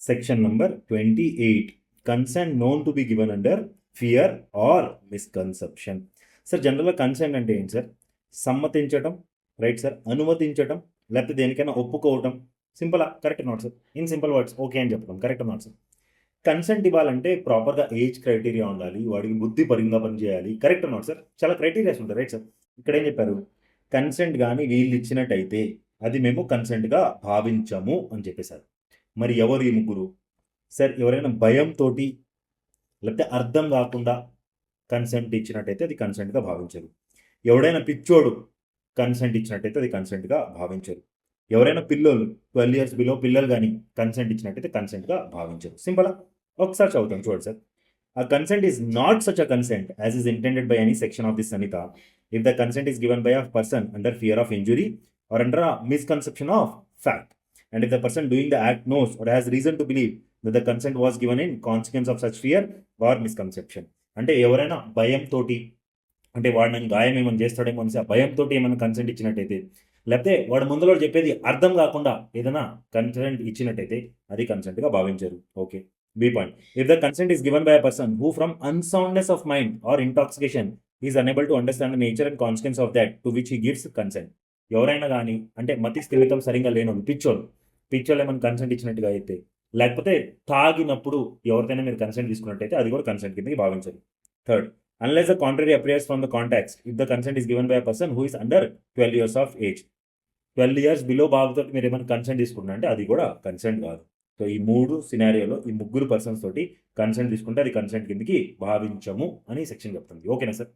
Section number 28, consent known to be given under fear or misconception. Sir జనరల్గా consent అంటే ఏంటి sir? సమ్మతించటం, right sir, అనుమతించటం, లేకపోతే దేనికైనా ఒప్పుకోవటం. Simple, correct not sir? In simple words okay అని చెప్పడం, కరెక్ట్ నాట్ సార్? కన్సెంట్ ఇవ్వాలంటే ప్రాపర్గా ఏజ్ క్రైటీరియా ఉండాలి, వాడికి బుద్ధి పరంగా పనిచేయాలి, కరెక్ట్ నాట్ సార్? చాలా క్రైటీరియాస్ ఉంటాయి, రైట్ సార్? ఇక్కడ ఏం చెప్పారు? కన్సెంట్ కానీ వీళ్ళు ఇచ్చినట్టయితే అది మేము కన్సెంట్గా భావించము అని చెప్పేశారు. మరి ఎవరు ఈ ముగ్గురు? సార్ ఎవరైనా భయంతో లేకపోతే అర్థం కాకుండా కన్సెంట్ ఇచ్చినట్టయితే అది కన్సెంట్గా భావించరు. ఎవడైనా పిచ్చోడు కన్సెంట్ ఇచ్చినట్టయితే అది కన్సెంట్గా భావించరు. ఎవరైనా పిల్లలు 12 years బిలో పిల్లలు కానీ కన్సెంట్ ఇచ్చినట్టయితే కన్సెంట్గా భావించరు. సింపుల్. ఒకసారి చదువుతాం చూడండి sir. A consent is not such a consent as is intended by any section of this Sanhita if the consent is given by a person under fear of injury or under a misconception of fact, and if the person doing the act knows or has reason to believe that the consent was given in consequence of such fear or misconception. అంటే ఎవరైనా భయంతో, అంటే వాడు నన్ను గాయం ఏమైనా చేస్తాడేమో అని ఆ భయంతో ఏమైనా కన్సెంట్ ఇచ్చినట్టయితే, లేకపోతే వాడు ముందులో చెప్పేది అర్థం కాకుండా ఏదైనా కన్సెంట్ ఇచ్చినట్టయితే అది కన్సెంట్గా భావించరు. Okay. B point. If the consent is given by a person who from unsoundness of mind or intoxication is unable to understand the nature and consequence of that to which he gives consent. ఎవరైనా కానీ అంటే మతి స్థిమితం సరిగ్గా లేనోళ్ళు, పిచ్చోళ్ళు ఏమైనా consent ఇచ్చినట్టుగా అయితే, లేకపోతే తాగినప్పుడు ఎవరికైనా మీరు కన్సెంట్ తీసుకున్నట్టయితే అది కూడా కన్సెంట్ కిందకి భావించరు. Third, unless the contrary appears from the context, if the consent is given by a person who is under 12 years of age. 12 years below బాబుతో మీరు ఏమైనా కన్సెంట్ తీసుకుంటున్నారంటే అది కూడా కన్సెంట్ కాదు. సో ఈ 3 సినారియోలో ఈ ముగ్గురు పర్సన్స్ తోటి కన్సెంట్ తీసుకుంటే అది కన్సెంట్ కిందకి భావించము అని సెక్షన్ చెప్తుంది. ఓకేనా సార్?